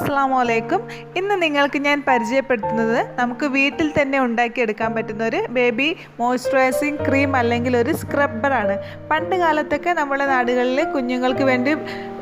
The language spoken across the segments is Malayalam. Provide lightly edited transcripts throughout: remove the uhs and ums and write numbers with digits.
അസ്സലാമു ഇന്ന് നിങ്ങൾക്ക് ഞാൻ പരിചയപ്പെടുത്തുന്നത് നമുക്ക് വീട്ടിൽ തന്നെ ഉണ്ടാക്കിയെടുക്കാൻ പറ്റുന്ന ഒരു ബേബി മോയ്സ്ചറൈസിങ് ക്രീം അല്ലെങ്കിൽ ഒരു സ്ക്രബ്ബറാണ്. പണ്ട് കാലത്തൊക്കെ നമ്മുടെ നാടുകളിൽ കുഞ്ഞുങ്ങൾക്ക് വേണ്ടി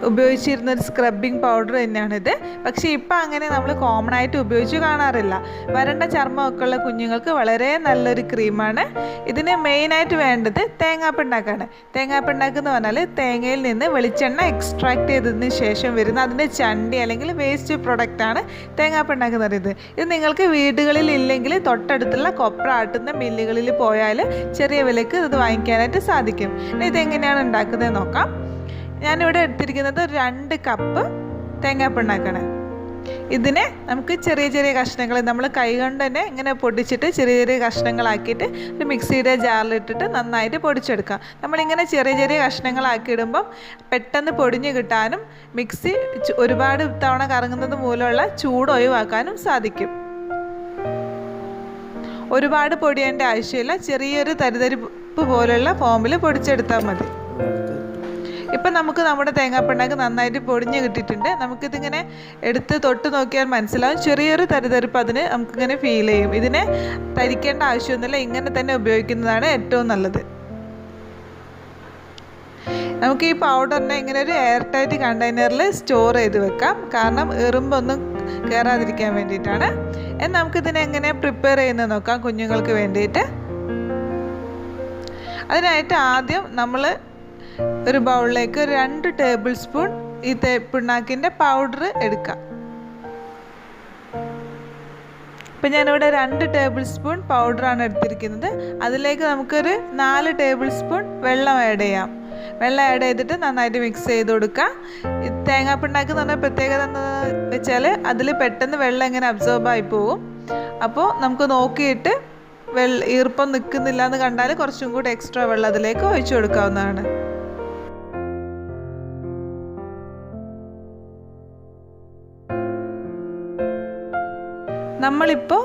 ഉപയോഗിച്ചിരുന്ന ഒരു സ്ക്രബിങ് പൗഡർ തന്നെയാണിത്. പക്ഷേ ഇപ്പം അങ്ങനെ നമ്മൾ കോമൺ ആയിട്ട് ഉപയോഗിച്ച് കാണാറില്ല. വരണ്ട ചർമ്മമൊക്കെ ഉള്ള കുഞ്ഞുങ്ങൾക്ക് വളരെ നല്ലൊരു ക്രീമാണ്. ഇതിന് മെയിനായിട്ട് വേണ്ടത് തേങ്ങാപ്പിണ്ണാക്കാണ്. തേങ്ങാപ്പിണ്ണാക്ക് എന്ന് പറഞ്ഞാൽ തേങ്ങയിൽ നിന്ന് വെളിച്ചെണ്ണ എക്സ്ട്രാക്ട് ചെയ്തതിന് ശേഷം വരുന്ന അതിൻ്റെ ചണ്ടി അല്ലെങ്കിൽ വേസ്റ്റ് പ്രൊഡക്റ്റാണ് തേങ്ങാപ്പിണ്ണാക്ക് എന്ന് പറയുന്നത്. ഇത് നിങ്ങൾക്ക് വീടുകളിൽ ഇല്ലെങ്കിൽ തൊട്ടടുത്തുള്ള കൊപ്ര ആട്ടുന്ന മില്ലുകളിൽ പോയാൽ ചെറിയ വിലക്ക് ഇത് വാങ്ങിക്കാനായിട്ട് സാധിക്കും. ഇതെങ്ങനെയാണ് ഉണ്ടാക്കുന്നത് നോക്കാം. ഞാനിവിടെ എടുത്തിരിക്കുന്നത് 2 കപ്പ് തേങ്ങാപ്പിണ്ണാക്കാണ്. ഇതിനെ നമുക്ക് ചെറിയ ചെറിയ കഷ്ണങ്ങൾ നമ്മൾ കൈകൊണ്ട് തന്നെ ഇങ്ങനെ പൊടിച്ചിട്ട് ചെറിയ ചെറിയ കഷ്ണങ്ങളാക്കിയിട്ട് ഒരു മിക്സിയുടെ ജാറിലിട്ടിട്ട് നന്നായിട്ട് പൊടിച്ചെടുക്കാം. നമ്മളിങ്ങനെ ചെറിയ ചെറിയ കഷ്ണങ്ങളാക്കിയിടുമ്പം പെട്ടെന്ന് പൊടിഞ്ഞ് കിട്ടാനും മിക്സി ഒരുപാട് തവണ കറങ്ങുന്നത് മൂലമുള്ള ചൂട് ഒഴിവാക്കാനും സാധിക്കും. ഒരുപാട് പൊടിയേണ്ട ആവശ്യമില്ല. ചെറിയൊരു തരിതരിപ്പ് പോലുള്ള ഫോമിൽ പൊടിച്ചെടുത്താൽ മതി. ഇപ്പം നമുക്ക് നമ്മുടെ തേങ്ങാപ്പിണ്ണാക്ക് നന്നായിട്ട് പൊടിഞ്ഞ് കിട്ടിയിട്ടുണ്ട്. നമുക്കിതിങ്ങനെ എടുത്ത് തൊട്ട് നോക്കിയാൽ മനസ്സിലാവും ചെറിയൊരു തരിതരിപ്പ് അതിന് നമുക്കിങ്ങനെ ഫീൽ ചെയ്യും. ഇതിനെ തരിക്കേണ്ട ആവശ്യമൊന്നുമില്ല. ഇങ്ങനെ തന്നെ ഉപയോഗിക്കുന്നതാണ് ഏറ്റവും നല്ലത്. നമുക്ക് ഈ പൗഡറിനെ ഇങ്ങനെ ഒരു എയർ ടൈറ്റ് കണ്ടെയ്നറിൽ സ്റ്റോർ ചെയ്ത് വെക്കാം. കാരണം എറുമ്പൊന്നും കയറാതിരിക്കാൻ വേണ്ടിയിട്ടാണ്. നമുക്കിതിനെ എങ്ങനെ പ്രിപ്പയർ ചെയ്യുന്നത് നോക്കാം കുഞ്ഞുങ്ങൾക്ക് വേണ്ടിയിട്ട്. അതിനായിട്ട് ആദ്യം നമ്മൾ ഒരു ബൗളിലേക്ക് 2 ടേബിൾ സ്പൂൺ ഈ പിണ്ണാക്കിൻ്റെ പൗഡർ എടുക്കാം. ഇപ്പം ഞാനിവിടെ 2 ടേബിൾ സ്പൂൺ പൗഡറാണ് എടുത്തിരിക്കുന്നത്. അതിലേക്ക് നമുക്കൊരു 4 ടേബിൾ സ്പൂൺ വെള്ളം ആഡ് ചെയ്യാം. വെള്ളം ആഡ് ചെയ്തിട്ട് നന്നായിട്ട് മിക്സ് ചെയ്ത് കൊടുക്കുക. തേങ്ങാപ്പിണ്ണാക്ക് എന്ന് പറഞ്ഞാൽ പ്രത്യേകത എന്താണെന്ന് വെച്ചാൽ അതിൽ പെട്ടെന്ന് വെള്ളം ഇങ്ങനെ അബ്സോർബായി പോവും. അപ്പോൾ നമുക്ക് നോക്കിയിട്ട് ഈർപ്പം നിൽക്കുന്നില്ല എന്ന് കണ്ടാൽ കുറച്ചും കൂടി എക്സ്ട്രാ വെള്ളം അതിലേക്ക് ഒഴിച്ചു കൊടുക്കാവുന്നതാണ്. നമ്മളിപ്പോൾ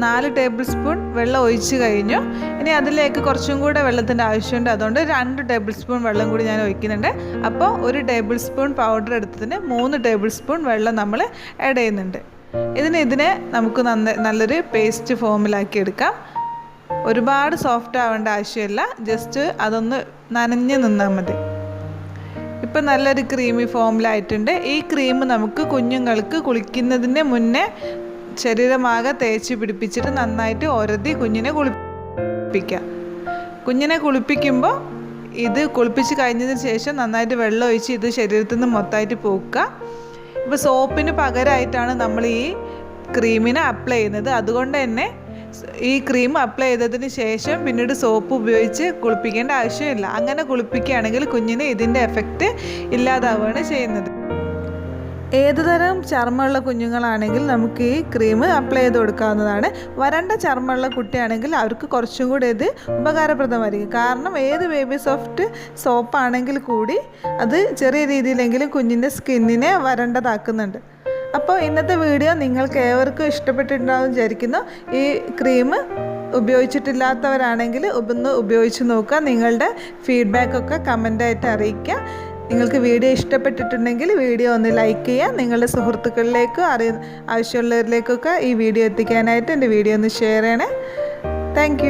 4 ടേബിൾ സ്പൂൺ വെള്ളം ഒഴിച്ച് കഴിഞ്ഞു. ഇനി അതിലേക്ക് കുറച്ചും കൂടെ വെള്ളത്തിൻ്റെ ആവശ്യമുണ്ട്. അതുകൊണ്ട് 2 ടേബിൾ സ്പൂൺ വെള്ളം കൂടി ഞാൻ ഒഴിക്കുന്നുണ്ട്. അപ്പോൾ 1 ടേബിൾ സ്പൂൺ പൗഡർ എടുത്തതിന് 3 ടേബിൾ സ്പൂൺ വെള്ളം നമ്മൾ ആഡ് ചെയ്യുന്നുണ്ട്. ഇതിനെ നമുക്ക് നല്ലൊരു പേസ്റ്റ് ഫോമിലാക്കി എടുക്കാം. ഒരുപാട് സോഫ്റ്റ് ആവേണ്ട ആവശ്യമില്ല. ജസ്റ്റ് അതൊന്ന് നനഞ്ഞ് നിന്നാൽ മതി. ഇപ്പം നല്ലൊരു ക്രീമി ഫോമിലായിട്ടുണ്ട്. ഈ ക്രീം നമുക്ക് കുഞ്ഞുങ്ങൾക്ക് കുളിക്കുന്നതിന് മുന്നേ ശരീരമാകെ തേച്ച് പിടിപ്പിച്ചിട്ട് നന്നായിട്ട് ഒരതി കുഞ്ഞിനെ കുളിപ്പിക്കുക. കുഞ്ഞിനെ കുളിപ്പിക്കുമ്പോൾ ഇത് കുളിപ്പിച്ച് കഴിഞ്ഞതിന് ശേഷം നന്നായിട്ട് വെള്ളം ഒഴിച്ച് ഇത് ശരീരത്തിൽ നിന്ന് മൊത്തമായിട്ട് പോക്കുക. ഇപ്പോൾ സോപ്പിന് പകരമായിട്ടാണ് നമ്മൾ ഈ ക്രീമിനെ അപ്ലൈ ചെയ്യുന്നത്. അതുകൊണ്ട് തന്നെ ഈ ക്രീം അപ്ലൈ ചെയ്തതിന് ശേഷം പിന്നീട് സോപ്പ് ഉപയോഗിച്ച് കുളിപ്പിക്കേണ്ട ആവശ്യമില്ല. അങ്ങനെ കുളിപ്പിക്കുകയാണെങ്കിൽ കുഞ്ഞിന് ഇതിൻ്റെ എഫക്റ്റ് ഇല്ലാതാവുകയാണ് ചെയ്യുന്നത്. ഏതുതരം ചർമ്മമുള്ള കുഞ്ഞുങ്ങളാണെങ്കിൽ നമുക്ക് ഈ ക്രീം അപ്ലൈ ചെയ്ത് കൊടുക്കാവുന്നതാണ്. വരണ്ട ചർമ്മമുള്ള കുട്ടിയാണെങ്കിൽ അവർക്ക് കുറച്ചും കൂടി ഇത് ഉപകാരപ്രദമായിരിക്കും. കാരണം ഏത് ബേബി സോഫ്റ്റ് സോപ്പാണെങ്കിൽ കൂടി അത് ചെറിയ രീതിയിലെങ്കിലും കുഞ്ഞിൻ്റെ സ്കിന്നിനെ വരണ്ടതാക്കുന്നുണ്ട്. അപ്പോൾ ഇന്നത്തെ വീഡിയോ നിങ്ങൾക്ക് ഏവർക്കും ഇഷ്ടപ്പെട്ടിട്ടുണ്ടാവും വിചാരിക്കുന്നു. ഈ ക്രീം ഉപയോഗിച്ചിട്ടില്ലാത്തവരാണെങ്കിൽ ഒന്ന് ഉപയോഗിച്ച് നോക്കുക. നിങ്ങളുടെ ഫീഡ്ബാക്കൊക്കെ കമൻ്റായിട്ട് അറിയിക്കുക. നിങ്ങൾക്ക് വീഡിയോ ഇഷ്ടപ്പെട്ടിട്ടുണ്ടെങ്കിൽ വീഡിയോ ഒന്ന് ലൈക്ക് ചെയ്യുക. നിങ്ങളുടെ സുഹൃത്തുക്കളിലേക്കും ആവശ്യമുള്ളവരിലേക്കൊക്കെ ഈ വീഡിയോ എത്തിക്കാനായിട്ട് എൻ്റെ വീഡിയോ ഒന്ന് ഷെയർ ചെയ്യണേ. താങ്ക്